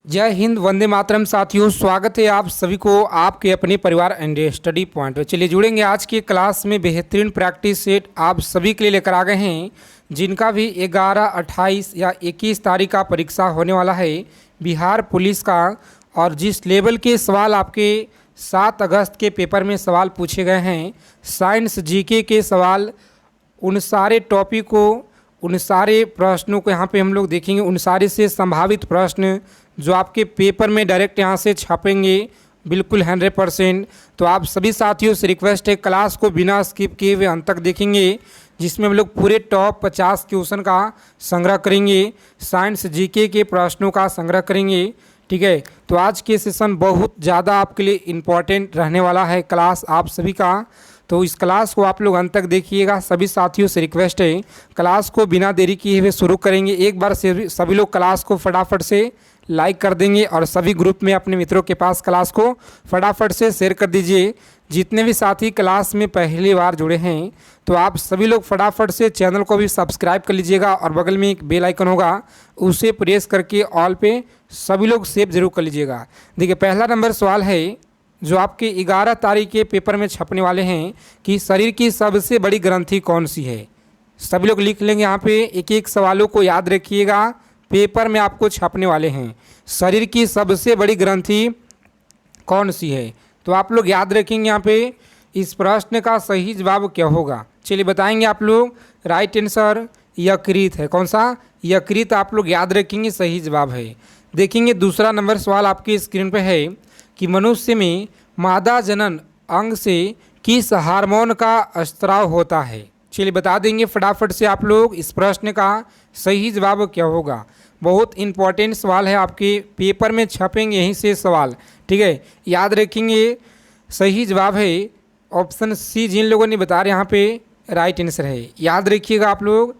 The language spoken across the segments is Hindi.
जय हिंद, वंदे मातरम। साथियों, स्वागत है आप सभी को आपके अपने परिवार एंड स्टडी पॉइंट। चलिए जुड़ेंगे आज की क्लास में। बेहतरीन प्रैक्टिस सेट आप सभी के लिए लेकर आ गए हैं, जिनका भी 11, 28 या 21 तारीख का परीक्षा होने वाला है बिहार पुलिस का। और जिस लेवल के सवाल आपके 7 अगस्त के पेपर में सवाल पूछे गए हैं, साइंस जीके के सवाल, उन सारे टॉपिक को, उन सारे प्रश्नों को यहाँ पे हम लोग देखेंगे। उन सारे से संभावित प्रश्न जो आपके पेपर में डायरेक्ट यहाँ से छपेंगे, बिल्कुल 100%। तो आप सभी साथियों से रिक्वेस्ट है, क्लास को बिना स्किप किए हुए अंत तक देखेंगे, जिसमें हम लोग पूरे टॉप 50 क्वेश्चन का संग्रह करेंगे, साइंस जीके के प्रश्नों का संग्रह करेंगे। ठीक है, तो आज के सेशन बहुत ज़्यादा आपके लिए इम्पॉर्टेंट रहने वाला है क्लास आप सभी का। तो इस क्लास को आप लोग अंत तक देखिएगा। सभी साथियों से रिक्वेस्ट है, क्लास को बिना देरी किए हुए शुरू करेंगे। एक बार से सभी लोग क्लास को फटाफट से लाइक कर देंगे और सभी ग्रुप में अपने मित्रों के पास क्लास को फटाफट से शेयर कर दीजिए। जितने भी साथी क्लास में पहली बार जुड़े हैं, तो आप सभी लोग फटाफट से चैनल को भी सब्सक्राइब कर लीजिएगा और बगल में एक बेल आइकन होगा, उसे प्रेस करके ऑल पे सभी लोग सेव जरूर कर लीजिएगा। देखिए, पहला नंबर सवाल है जो आपके 11 तारीख के पेपर में छपने वाले हैं कि शरीर की सबसे बड़ी ग्रंथि कौन सी है। सभी लोग लिख लेंगे यहाँ पे, एक एक सवालों को याद रखिएगा, पेपर में आपको छपने वाले हैं। शरीर की सबसे बड़ी ग्रंथि कौन सी है, तो आप लोग याद रखेंगे यहाँ पे इस प्रश्न का सही जवाब क्या होगा। चलिए बताएंगे आप लोग। राइट आंसर यकृत है। कौन सा? यकृत आप लोग याद रखेंगे, सही जवाब है। देखेंगे दूसरा नंबर सवाल आपकी स्क्रीन पे है कि मनुष्य में मादा जनन अंग से किस हार्मोन का स्त्राव होता है। चलिए बता देंगे फटाफट से आप लोग इस प्रश्न का सही जवाब क्या होगा। बहुत इंपॉर्टेंट सवाल है, आपके पेपर में छपेंगे यहीं से सवाल। ठीक है, याद रखेंगे। सही जवाब है ऑप्शन सी। जिन लोगों ने बता रहे यहाँ पे राइट आंसर है, याद रखिएगा आप लोग।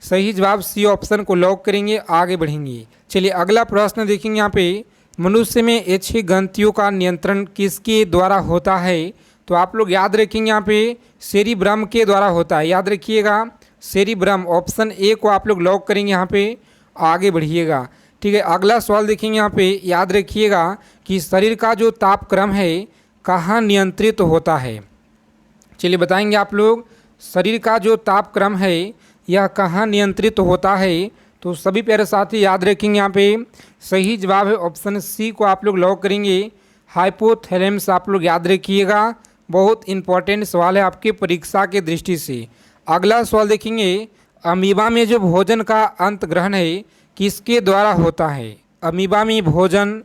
सही जवाब सी ऑप्शन को लॉक करेंगे, आगे बढ़ेंगे। चलिए अगला प्रश्न देखेंगे यहाँ पे, मनुष्य में इच्छित ग्रंथियों का नियंत्रण किसके द्वारा होता है। तो आप लोग याद रखेंगे यहाँ पे सेरिब्रम के द्वारा होता है। याद रखिएगा, सेरिब्रम ऑप्शन ए को आप लोग लॉक करेंगे, यहाँ पे आगे बढ़िएगा। ठीक है, अगला सवाल देखेंगे यहाँ पे, याद रखिएगा कि शरीर का जो तापक्रम है कहाँ नियंत्रित होता है। चलिए बताएंगे आप लोग, शरीर का जो तापक्रम है यह कहाँ नियंत्रित होता है। तो सभी प्यारे साथी याद रखेंगे, यहाँ पे सही जवाब है ऑप्शन सी को आप लोग लॉक करेंगे, हाइपोथैलेमस। आप लोग याद रखिएगा, बहुत इंपॉर्टेंट सवाल है आपके परीक्षा के दृष्टि से। अगला सवाल देखेंगे, अमीबा में जो भोजन का अंत ग्रहण है किसके द्वारा होता है। अमीबा में भोजन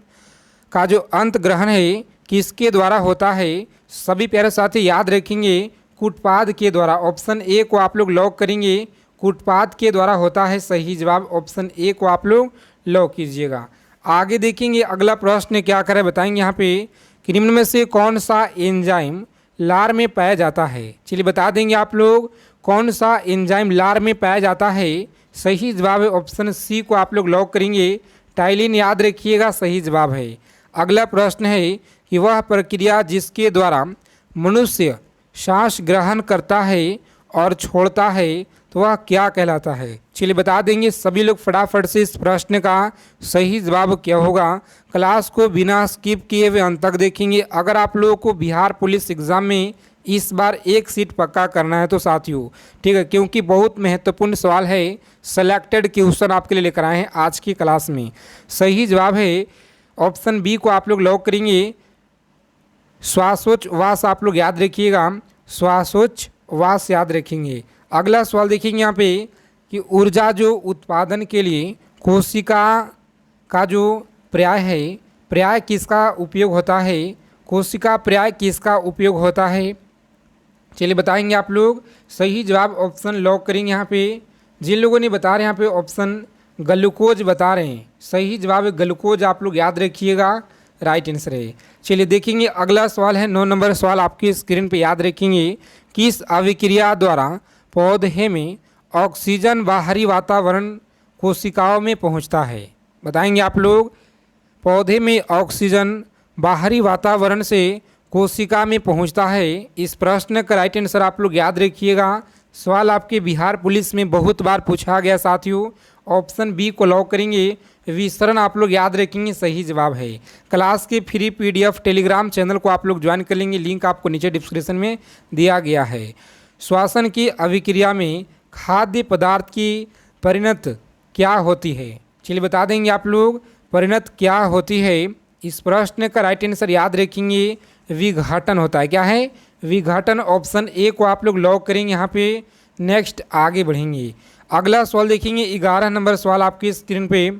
का जो अंत ग्रहण है किसके द्वारा होता है। सभी प्यारे साथी याद रखेंगे, कुटपाद के द्वारा। ऑप्शन ए को आप लोग लॉक करेंगे, कुटपाद के द्वारा होता है। सही जवाब ऑप्शन ए को आप लोग लॉक कीजिएगा। आगे देखेंगे अगला प्रश्न क्या करे, बताएंगे यहाँ पे कि निम्न में से कौन सा एंजाइम लार में पाया जाता है। चलिए बता देंगे आप लोग, कौन सा एंजाइम लार में पाया जाता है। सही जवाब है ऑप्शन सी को आप लोग लॉक करेंगे, टाइलिन। याद रखिएगा, सही जवाब है। अगला प्रश्न है कि वह प्रक्रिया जिसके द्वारा मनुष्य सांस ग्रहण करता है और छोड़ता है, तो वह क्या कहलाता है। चलिए बता देंगे सभी लोग फटाफट से इस प्रश्न का सही जवाब क्या होगा। क्लास को बिना स्किप किए हुए अंत तक देखेंगे। अगर आप लोगों को बिहार पुलिस एग्ज़ाम में इस बार एक सीट पक्का करना है तो साथियों, ठीक है, क्योंकि बहुत महत्वपूर्ण सवाल है, सेलेक्टेड क्वेश्चन आपके लिए लेकर आए हैं आज की क्लास में। सही जवाब है ऑप्शन बी को आप लोग लॉक करेंगे, श्वासोच्छ्वास। आप लोग याद रखिएगा, श्वासोच्छ्वास याद रखेंगे। अगला सवाल देखेंगे यहाँ पे कि ऊर्जा जो उत्पादन के लिए कोशिका का जो पर्याय है, पर्याय किसका उपयोग होता है। कोशिका पर्याय किसका उपयोग होता है। चलिए बताएंगे आप लोग। सही जवाब ऑप्शन लॉक करेंगे यहाँ पे। जिन लोगों ने बता रहे हैं यहाँ पे ऑप्शन ग्लूकोज बता रहे हैं, सही जवाब है ग्लूकोज। आप लोग याद रखिएगा, राइट आंसर है। चलिए देखेंगे अगला सवाल है 9 नंबर सवाल आपकी स्क्रीन पे। याद रखेंगे, किस अभिक्रिया द्वारा पौधे में ऑक्सीजन बाहरी वातावरण कोशिकाओं में पहुंचता है। बताएंगे आप लोग, पौधे में ऑक्सीजन बाहरी वातावरण से कोशिका में पहुंचता है। इस प्रश्न का राइट आंसर आप लोग याद रखिएगा। सवाल आपके बिहार पुलिस में बहुत बार पूछा गया साथियों। ऑप्शन बी को लॉक करेंगे, विसरण आप लोग याद रखेंगे सही जवाब है। क्लास के फ्री PDF टेलीग्राम चैनल को आप लोग ज्वाइन कर लेंगे, लिंक आपको नीचे डिस्क्रिप्शन में दिया गया है। श्वसन की अभिक्रिया में खाद्य पदार्थ की परिणत क्या होती है? चलिए बता देंगे आप लोग परिणत क्या होती है। इस प्रश्न का राइट आंसर याद रखेंगे विघटन होता है। क्या है? विघटन। ऑप्शन ए को आप लोग लॉक करेंगे यहाँ पे। नेक्स्ट आगे बढ़ेंगे, अगला सवाल देखेंगे 11 नंबर सवाल आपकी स्क्रीन पे।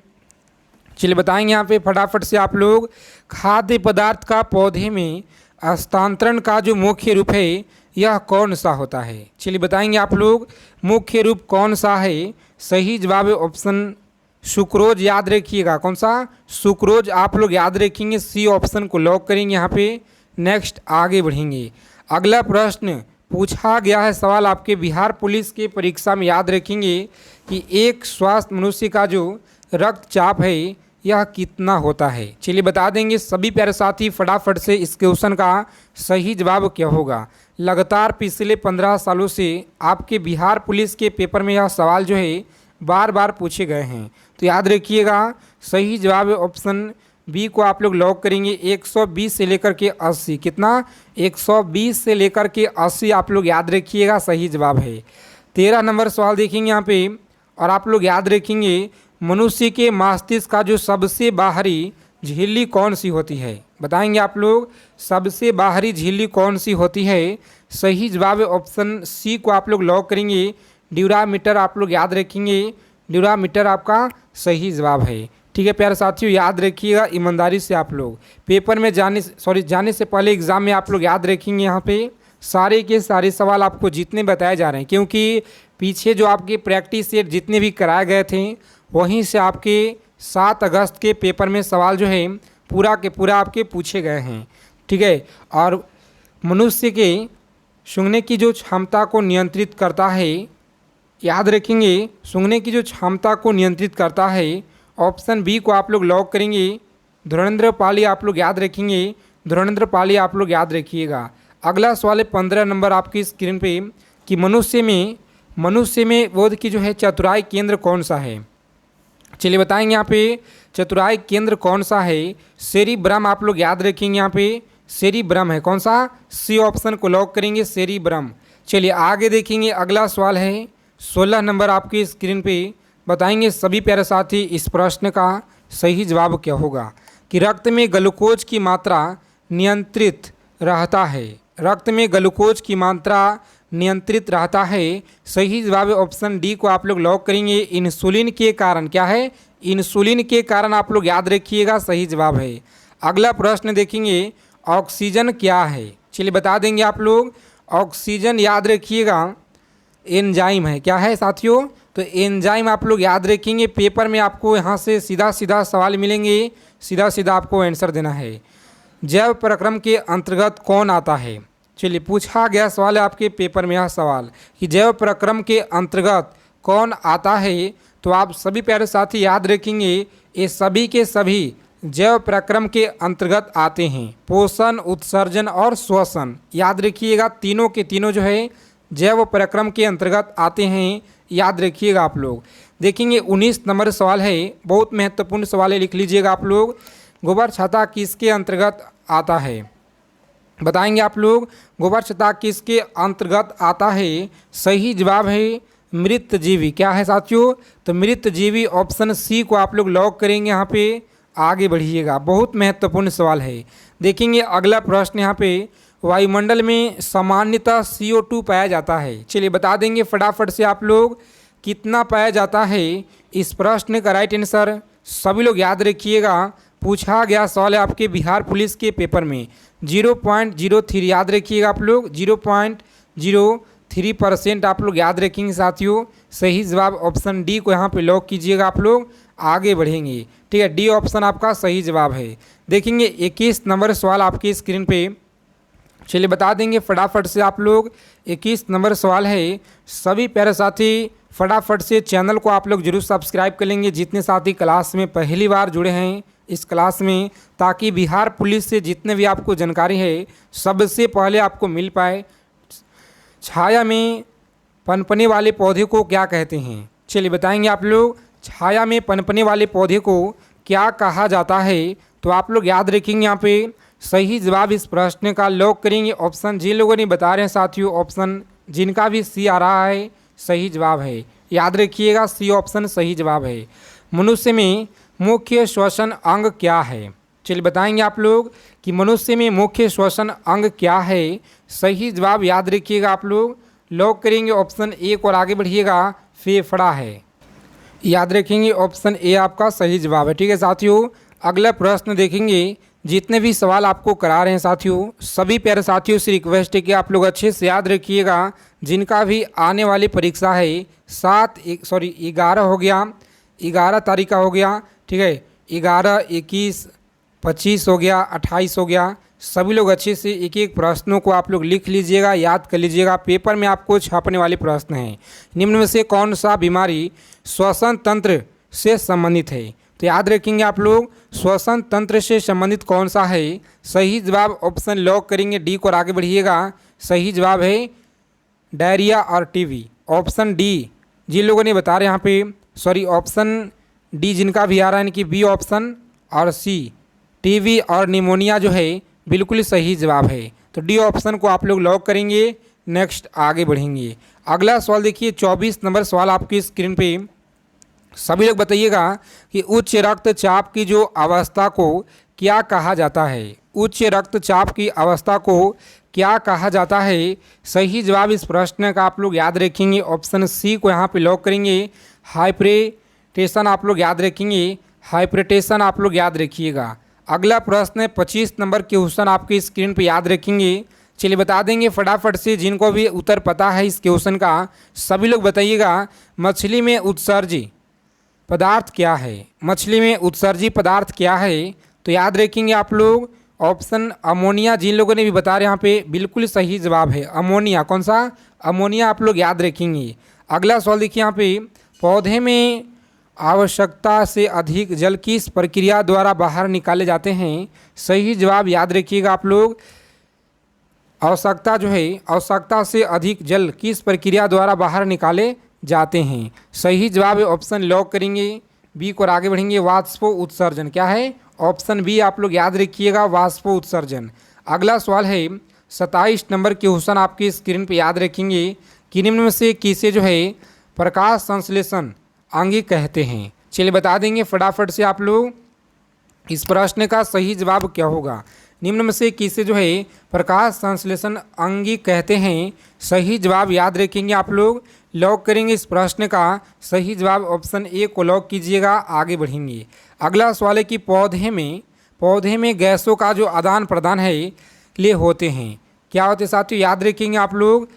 चलिए बताएंगे यहाँ पे फटाफट से आप लोग, खाद्य पदार्थ का पौधे में हस्तांतरण का जो मुख्य रूप है यह कौन सा होता है? चलिए बताएंगे आप लोग मुख्य रूप कौन सा है। सही जवाब है ऑप्शन सुक्रोज, याद रखिएगा। कौन सा? सुक्रोज आप लोग याद रखेंगे। सी ऑप्शन को लॉक करेंगे यहाँ पे। नेक्स्ट आगे बढ़ेंगे, अगला प्रश्न पूछा गया है सवाल आपके बिहार पुलिस के परीक्षा में, याद रखेंगे कि एक स्वस्थ मनुष्य का जो रक्तचाप है यह कितना होता है? चलिए बता देंगे सभी प्यारे साथी फटाफट से इस क्वेश्चन का सही जवाब क्या होगा। लगातार पिछले 15 सालों से आपके बिहार पुलिस के पेपर में यह सवाल जो है बार बार पूछे गए हैं, तो याद रखिएगा सही जवाब ऑप्शन बी को आप लोग लॉक करेंगे। 120 से लेकर के 80, कितना? 120 से लेकर के 80 आप लोग याद रखिएगा सही जवाब है। 13 नंबर सवाल देखेंगे यहाँ पे, और आप लोग याद रखेंगे मनुष्य के मस्तिष्क का जो सबसे बाहरी झिल्ली कौन सी होती है? बताएंगे आप लोग सबसे बाहरी झिल्ली कौन सी होती है। सही जवाब ऑप्शन सी को आप लोग लॉक करेंगे। ड्यूरामीटर आप लोग याद रखेंगे, ड्यूरामीटर आपका सही जवाब है। ठीक है प्यारे साथियों, याद रखिएगा ईमानदारी से आप लोग पेपर में जाने से पहले एग्ज़ाम में आप लोग याद रखेंगे यहाँ पे सारे के सारे सवाल आपको जितने बताए जा रहे हैं, क्योंकि पीछे जो आपके प्रैक्टिस सेट जितने भी कराए गए थे वहीं से आपके 7 अगस्त के पेपर में सवाल जो है पूरा के पूरा आपके पूछे गए हैं। ठीक है, और मनुष्य के सूंघने की जो क्षमता को नियंत्रित करता है, याद रखेंगे सूंघने की जो क्षमता को नियंत्रित करता है, ऑप्शन बी को आप लोग लॉक करेंगे। धुरंधर पाली आप लोग याद रखेंगे, धुरंधर पाली आप लोग याद रखिएगा। अगला सवाल है 15 नंबर आपकी स्क्रीन पे कि मनुष्य में बोध की जो है चतुराई केंद्र कौन सा है? चलिए बताएंगे यहाँ पे चतुराई केंद्र कौन सा है। सेरिब्रम आप लोग याद रखेंगे, यहाँ पे सेरिब्रम है। कौन सा? सी ऑप्शन को लॉक करेंगे, सेरिब्रम। चलिए आगे देखेंगे, अगला सवाल है 16 नंबर आपकी स्क्रीन पे। बताएंगे सभी प्यारे साथी इस प्रश्न का सही जवाब क्या होगा कि रक्त में ग्लूकोज की मात्रा नियंत्रित रहता है। रक्त में ग्लूकोज की मात्रा नियंत्रित रहता है। सही जवाब ऑप्शन डी को आप लोग लॉक करेंगे। इंसुलिन के कारण, क्या है? इंसुलिन के कारण आप लोग याद रखिएगा सही जवाब है। अगला प्रश्न देखेंगे ऑक्सीजन क्या है? चलिए बता देंगे आप लोग ऑक्सीजन याद रखिएगा एंजाइम है। क्या है साथियों? तो एंजाइम आप लोग याद रखेंगे। पेपर में आपको यहाँ से सीधा सीधा सवाल मिलेंगे, सीधा सीधा आपको आंसर देना है। जैव प्रक्रम के अंतर्गत कौन आता है? चलिए पूछा गया सवाल है आपके पेपर में यह सवाल कि जैव प्रक्रम के अंतर्गत कौन आता है, तो आप सभी प्यारे साथी याद रखेंगे ये सभी के सभी जैव प्रक्रम के अंतर्गत आते हैं। पोषण, उत्सर्जन और श्वसन, याद रखिएगा तीनों के तीनों जो है जैव प्रक्रम के अंतर्गत आते हैं, याद रखिएगा आप लोग। देखेंगे 19 नंबर सवाल है, बहुत महत्वपूर्ण सवाल है, लिख लीजिएगा आप लोग। गोबर छत्ता किसके अंतर्गत आता है? बताएंगे आप लोग गोबर छत्ता किसके अंतर्गत आता है। सही जवाब है मृत जीवी। क्या है साथियों? तो मृत जीवी ऑप्शन सी को आप लोग लॉक करेंगे। यहाँ पे आगे बढ़िएगा, बहुत महत्वपूर्ण सवाल है। देखेंगे अगला प्रश्न यहाँ पे वायुमंडल में सामान्यतः CO2 पाया जाता है। चलिए बता देंगे फटाफट से आप लोग कितना पाया जाता है। इस प्रश्न का राइट आंसर सभी लोग याद रखिएगा, पूछा गया सवाल है आपके बिहार पुलिस के पेपर में। 0.03 याद रखिएगा आप लोग, 0.03% आप लोग याद रखेंगे साथियों। सही जवाब ऑप्शन डी को यहाँ पे लॉक कीजिएगा आप लोग। आगे बढ़ेंगे, ठीक है, डी ऑप्शन आपका सही जवाब है। देखेंगे 21 नंबर सवाल आपकी स्क्रीन पे। चलिए बता देंगे फटाफट से आप लोग 21 नंबर सवाल है। सभी प्यारे साथी फटाफट से चैनल को आप लोग जरूर सब्सक्राइब कर लेंगे, जितने साथी क्लास में पहली बार जुड़े हैं इस क्लास में, ताकि बिहार पुलिस से जितने भी आपको जानकारी है सबसे पहले आपको मिल पाए। छाया में पनपने वाले पौधे को क्या कहते हैं? चलिए बताएंगे आप लोग छाया में पनपने वाले पौधे को क्या कहा जाता है? तो आप लोग याद रखेंगे यहाँ पे सही जवाब इस प्रश्न का लॉक करेंगे ऑप्शन, जिन लोगों ने बता रहे हैं साथियों ऑप्शन जिनका भी सी आ रहा है सही जवाब है, याद रखिएगा सी ऑप्शन सही जवाब है। मनुष्य में मुख्य श्वसन अंग क्या है? चलिए बताएंगे आप लोग कि मनुष्य में मुख्य श्वसन अंग क्या है? सही जवाब याद रखिएगा आप लोग लॉक करेंगे ऑप्शन ए और आगे बढ़िएगा फेफड़ा है, याद रखेंगे ऑप्शन ए आपका सही जवाब है। ठीक है साथियों, अगला प्रश्न देखेंगे। जितने भी सवाल आपको करा रहे हैं साथियों, सभी प्यारे साथियों से रिक्वेस्ट है कि आप लोग अच्छे से याद रखिएगा। जिनका भी आने वाली परीक्षा है 11 हो गया, 11 तारीख का हो गया, ठीक है 11, 21, 25 हो गया, 28 हो गया, सभी लोग अच्छे से एक एक प्रश्नों को आप लोग लिख लीजिएगा, याद कर लीजिएगा। पेपर में आपको छापने वाले प्रश्न हैं। निम्न में से कौन सा बीमारी श्वसन तंत्र से संबंधित है? तो याद रखेंगे आप लोग श्वसन तंत्र से संबंधित कौन सा है? सही जवाब ऑप्शन लॉक करेंगे डी को और आगे बढ़िएगा। सही जवाब है डायरिया और टीबी, ऑप्शन डी। जिन लोगों ने बता रहे यहाँ पे ऑप्शन डी जिनका भी आ रहा है यानी कि बी ऑप्शन और सी टीबी और निमोनिया जो है बिल्कुल सही जवाब है। तो डी ऑप्शन को आप लोग लॉक करेंगे। नेक्स्ट आगे बढ़ेंगे। अगला सवाल देखिए 24 नंबर सवाल आपकी स्क्रीन पे। सभी लोग बताइएगा कि उच्च रक्तचाप की जो अवस्था को क्या कहा जाता है? उच्च रक्तचाप की अवस्था को क्या कहा जाता है? सही जवाब इस प्रश्न का आप लोग याद रखेंगे ऑप्शन सी को यहाँ पे लॉक करेंगे। हाइपरटेंशन आप लोग याद रखेंगे, हाइपरटेंशन आप लोग याद रखिएगा। अगला प्रश्न है 25 नंबर क्वेश्चन आपकी स्क्रीन पे याद रखेंगे। चलिए बता देंगे फटाफट से, जिनको भी उत्तर पता है इस क्वेश्चन का सभी लोग बताइएगा। मछली में उत्सर्जी पदार्थ क्या है? मछली में उत्सर्जी पदार्थ क्या है? तो याद रखेंगे आप लोग ऑप्शन अमोनिया। जिन लोगों ने भी बता रहे यहाँ पे बिल्कुल सही जवाब है अमोनिया। कौन सा? अमोनिया आप लोग याद रखेंगे। अगला सवाल देखिए यहाँ पे, पौधे में आवश्यकता से अधिक जल किस प्रक्रिया द्वारा बाहर निकाले जाते हैं? सही जवाब याद रखिएगा आप लोग आवश्यकता से अधिक जल किस प्रक्रिया द्वारा बाहर निकाले जाते हैं? सही जवाब है ऑप्शन लॉक करेंगे बी को और आगे बढ़ेंगे वाष्पो उत्सर्जन। क्या है? ऑप्शन बी आप लोग याद रखिएगा वाष्पो उत्सर्जन। अगला सवाल है 27 नंबर क्वेश्चन आपकी स्क्रीन पे याद रखेंगे कि निम्न में से किसे जो है प्रकाश संश्लेषण अंगी कहते हैं? चलिए बता देंगे फटाफट से आप लोग इस प्रश्न का सही जवाब क्या होगा। निम्न में से किसे जो है प्रकाश संश्लेषण अंगी कहते हैं? सही जवाब याद रखेंगे आप लोग लॉक करेंगे इस प्रश्न का सही जवाब ऑप्शन ए को लॉक कीजिएगा। आगे बढ़ेंगे। अगला सवाल है कि पौधे में गैसों का जो आदान प्रदान है लिए होते हैं, क्या होते हैं साथियों? याद रखेंगे आप लोग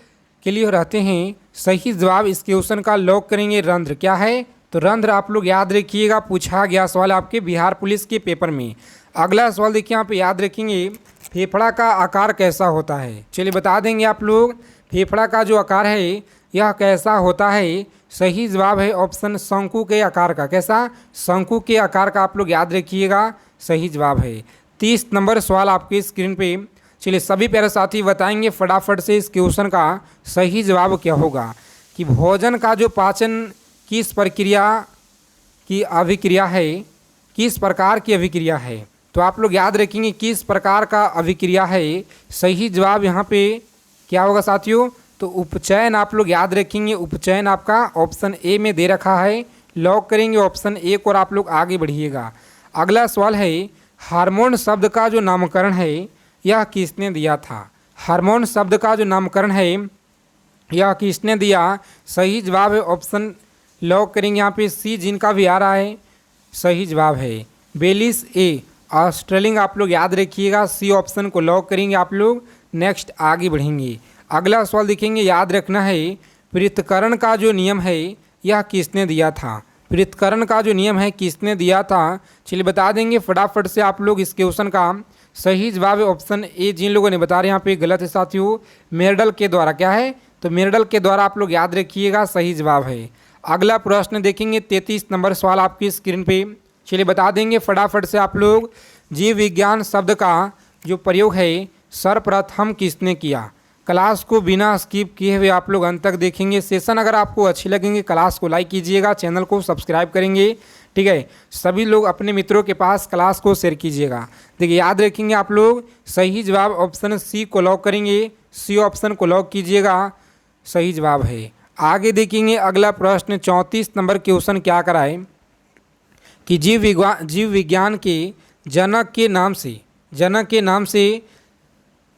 के लिए रहते हैं। सही जवाब इस क्वेश्चन का लॉक करेंगे रंध्र। क्या है? तो रंध्र आप लोग याद रखिएगा, पूछा गया सवाल आपके बिहार पुलिस के पेपर में। अगला सवाल देखिए यहाँ पे याद रखेंगे फेफड़ा का आकार कैसा होता है? चलिए बता देंगे आप लोग फेफड़ा का जो आकार है यह कैसा होता है? सही जवाब है ऑप्शन शंकु के आकार का। कैसा? शंकु के आकार का आप लोग याद रखिएगा सही जवाब है। 30 नंबर सवाल आपके स्क्रीन पे। चलिए सभी प्यारे साथी बताएंगे फटाफट से इस क्वेश्चन का सही जवाब क्या होगा कि भोजन का जो पाचन किस प्रक्रिया की अभिक्रिया है, किस प्रकार की अभिक्रिया है? तो आप लोग याद रखेंगे किस प्रकार का अभिक्रिया है। सही जवाब यहाँ पे क्या होगा साथियों? तो उपचयन आप लोग याद रखेंगे। उपचयन आपका ऑप्शन ए में दे रखा है, लॉक करेंगे ऑप्शन ए को और आप लोग आगे बढ़िएगा। अगला सवाल है हार्मोन शब्द का जो नामकरण है यह किसने दिया था? हार्मोन शब्द का जो नामकरण है यह किसने दिया? सही जवाब है ऑप्शन लॉक करेंगे यहाँ पे सी जिनका भी आ रहा है सही जवाब है बेलिस ए ऑस्ट्रेलिंग। आप लोग याद रखिएगा सी ऑप्शन को लॉक करेंगे आप लोग। नेक्स्ट आगे बढ़ेंगे। अगला सवाल देखेंगे, याद रखना है पृथक्करण का जो नियम है यह किसने दिया था? पृथक्करण का जो नियम है किसने दिया था? चलिए बता देंगे फटाफट से आप लोग इस क्वेश्चन का सही जवाब है ऑप्शन ए। जिन लोगों ने बता रहे हैं यहाँ पे गलत है साथियों, मेरडल के द्वारा। क्या है? तो मेरडल के द्वारा आप लोग याद रखिएगा सही जवाब है। अगला प्रश्न देखेंगे 33 नंबर सवाल आपकी स्क्रीन पे। चलिए बता देंगे फटाफट से आप लोग जीव विज्ञान शब्द का जो प्रयोग है सर्वप्रथम किसने किया? क्लास को बिना स्किप किए हुए आप लोग अंत तक देखेंगे। सेशन अगर आपको अच्छे लगेंगे क्लास को लाइक कीजिएगा, चैनल को सब्सक्राइब करेंगे, ठीक है। सभी लोग अपने मित्रों के पास क्लास को शेयर कीजिएगा। देखिए याद रखेंगे आप लोग, सही जवाब ऑप्शन सी को लॉक करेंगे, सी ऑप्शन को लॉक कीजिएगा, सही जवाब है। आगे देखेंगे अगला प्रश्न 34 नंबर क्वेश्चन क्या कराए कि जीव विज्ञान के जनक के नाम से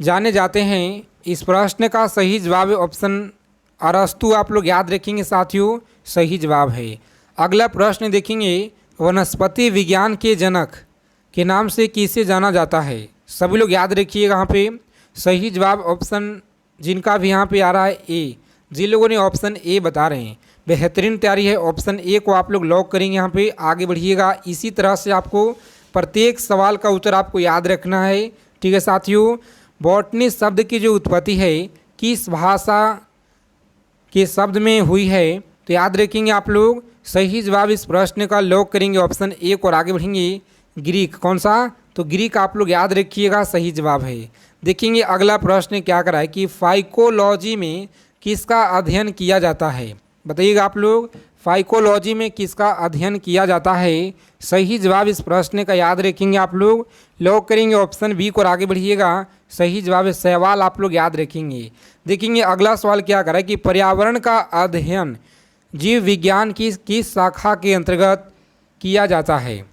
जाने जाते हैं। इस प्रश्न का सही जवाब ऑप्शन अरस्तु आप लोग याद रखेंगे साथियों, सही जवाब है। अगला प्रश्न देखेंगे वनस्पति विज्ञान के जनक के नाम से किसे जाना जाता है। सभी लोग याद रखिएगा यहाँ पे सही जवाब ऑप्शन जिनका भी यहाँ पे आ रहा है ए, जिन लोगों ने ऑप्शन ए बता रहे हैं बेहतरीन तैयारी है। ऑप्शन ए को आप लोग लॉक करेंगे, यहाँ पे आगे बढ़िएगा। इसी तरह से आपको प्रत्येक सवाल का उत्तर आपको याद रखना है, ठीक है साथियों। बॉटनी शब्द की जो उत्पत्ति है किस भाषा के शब्द में हुई है, तो याद रखेंगे आप लोग सही जवाब इस प्रश्न का लॉक करेंगे ऑप्शन ए को और आगे बढ़ेंगे ग्रीक। कौन सा, तो ग्रीक आप लोग याद रखिएगा, सही जवाब है। देखेंगे अगला प्रश्न क्या करा है कि फाइकोलॉजी में किसका अध्ययन किया जाता है। बताइएगा आप लोग फाइकोलॉजी में किसका अध्ययन किया जाता है। सही जवाब इस प्रश्न का याद रखेंगे आप लोग, लॉक करेंगे ऑप्शन बी को और आगे बढ़िएगा, सही जवाब है। सवाल आप लोग याद रखेंगे। देखेंगे अगला सवाल क्या करा है कि पर्यावरण का अध्ययन जीव विज्ञान की किस शाखा के अंतर्गत किया जाता है।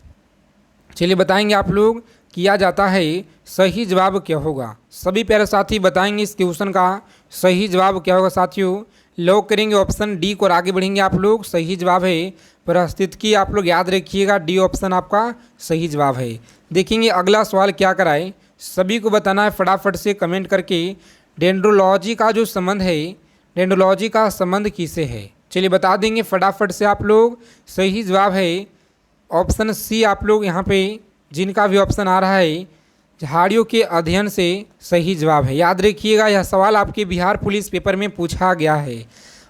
चलिए बताएंगे आप लोग किया जाता है, सही जवाब क्या होगा। सभी प्यारे साथी बताएंगे इस क्वेश्चन का सही जवाब क्या होगा साथियों। लॉक करेंगे ऑप्शन डी को और आगे बढ़ेंगे आप लोग, सही जवाब है पारिस्थितिकी। आप लोग याद रखिएगा, डी ऑप्शन आपका सही जवाब है। देखेंगे अगला सवाल क्या कराए, सभी को बताना है फटाफट से कमेंट करके। डेंड्रोलॉजी का जो संबंध है, डेंड्रोलॉजी का संबंध किससे है। चलिए बता देंगे फटाफट से आप लोग, सही जवाब है ऑप्शन सी आप लोग यहाँ पे जिनका भी ऑप्शन आ रहा है झाड़ियों के अध्ययन से सही जवाब है। याद रखिएगा यह सवाल आपके बिहार पुलिस पेपर में पूछा गया है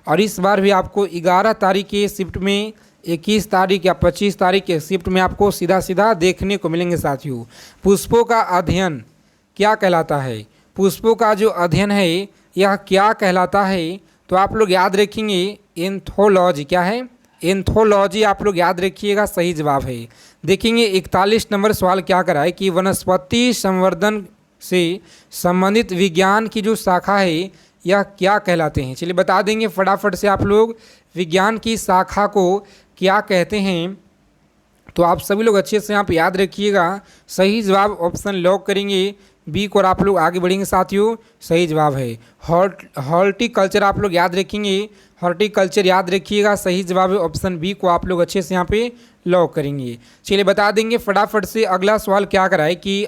और इस बार भी आपको 11 तारीख के शिफ्ट में, 21 तारीख या 25 तारीख के शिफ्ट में आपको सीधा सीधा देखने को मिलेंगे साथियों। पुष्पों का अध्ययन क्या कहलाता है, पुष्पों का जो अध्ययन है यह क्या कहलाता है, तो आप लोग याद रखेंगे एंथोलॉजी। क्या है, एंथोलॉजी आप लोग याद रखिएगा, सही जवाब है। देखेंगे 41 नंबर सवाल क्या करा है कि वनस्पति संवर्धन से संबंधित विज्ञान की जो शाखा है यह क्या कहलाते हैं। चलिए बता देंगे फटाफट से आप लोग विज्ञान की शाखा को क्या कहते हैं, तो आप सभी लोग अच्छे से यहाँ पे याद रखिएगा। सही जवाब ऑप्शन लॉक करेंगे बी को और आप लोग आगे बढ़ेंगे साथियों, सही जवाब है हॉर्टिकल्चर। आप लोग याद रखेंगे, हॉर्टिकल्चर याद रखिएगा, सही जवाब है ऑप्शन बी को आप लोग अच्छे से यहाँ पे लॉक करेंगे। चलिए बता देंगे फटाफट से अगला सवाल क्या कराए कि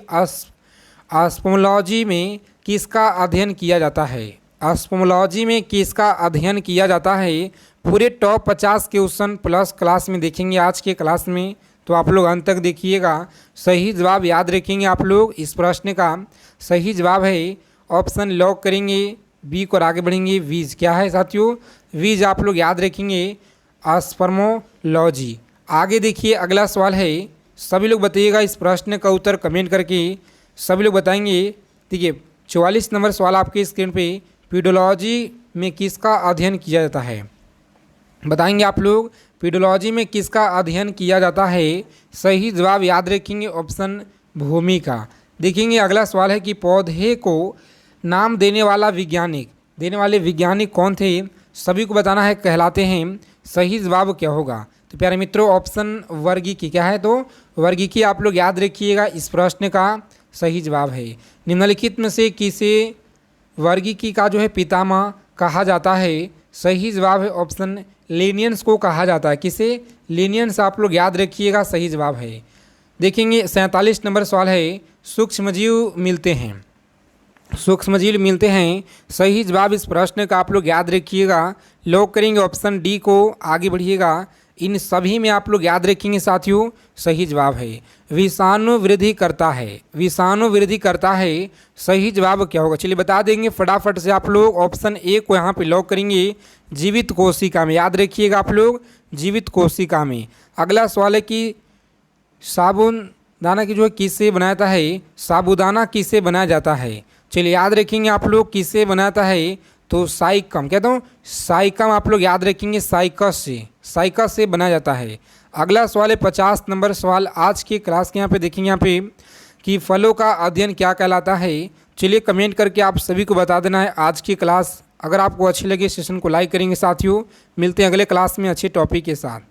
ऑस्मोलॉजी में किसका अध्ययन किया जाता है। ऑस्मोलॉजी में किसका अध्ययन किया जाता है। पूरे टॉप 50 क्वेश्चन प्लस क्लास में देखेंगे आज के क्लास में, तो आप लोग अंत तक देखिएगा। सही जवाब याद रखेंगे आप लोग, इस प्रश्न का सही जवाब है ऑप्शन लॉक करेंगे बी को और आगे बढ़ेंगे वीज। क्या है साथियों, वीज आप लोग याद रखेंगे ऑस्पर्मोलॉजी। आगे देखिए अगला सवाल है, सभी लोग बताइएगा इस प्रश्न का उत्तर कमेंट करके, सभी लोग बताएंगे। देखिए 44 नंबर सवाल आपके स्क्रीन पे, पीडोलॉजी में किसका अध्ययन किया जाता है। बताएंगे आप लोग पीडोलॉजी में किसका अध्ययन किया जाता है। सही जवाब याद रखेंगे ऑप्शन भूमि का। देखेंगे अगला सवाल है कि पौधे को नाम देने वाले वैज्ञानिक कौन थे। सभी को बताना है कहलाते हैं, सही जवाब क्या होगा। तो प्यारे मित्रों ऑप्शन वर्गीकी। क्या है, तो वर्गीकी आप लोग याद रखिएगा, इस प्रश्न का सही जवाब है। निम्नलिखित में से किसे वर्गीकी का जो है पितामह कहा जाता है। सही जवाब है ऑप्शन लीनियंस को कहा जाता है। किसे, लीनियंस आप लोग याद रखिएगा, सही जवाब है। देखेंगे 47 नंबर सवाल है, सूक्ष्मजीव मिलते हैं, सूक्ष्मजीव मिलते हैं। सही जवाब इस प्रश्न का आप लोग याद रखिएगा, लॉक करेंगे ऑप्शन डी को, आगे बढ़िएगा। इन सभी में आप लोग याद रखेंगे साथियों, सही जवाब है विषाणु वृद्धि करता है, विषाणु वृद्धि करता है। सही जवाब क्या होगा, चलिए बता देंगे फटाफट से आप लोग। ऑप्शन ए को यहाँ पे लॉक करेंगे जीवित कोशिका में। याद रखिएगा आप लोग, जीवित कोशिका में। अगला सवाल है कि साबुदाना की जो है किससे बनाया जाता है, साबुदाना किससे बनाया जाता है। चलिए याद रखेंगे आप लोग किससे बनाता है, तो साइकम, कहता हूँ साइकम आप लोग याद रखेंगे साइकस से बनाया जाता है। अगला सवाल है 50 नंबर सवाल आज की क्लास के यहाँ पे देखेंगे यहाँ पे कि फलों का अध्ययन क्या कहलाता है। चलिए कमेंट करके आप सभी को बता देना है आज की क्लास। अगर आपको अच्छी लगे सेशन को लाइक करेंगे साथियों। मिलते हैं अगले क्लास में अच्छे टॉपिक के साथ।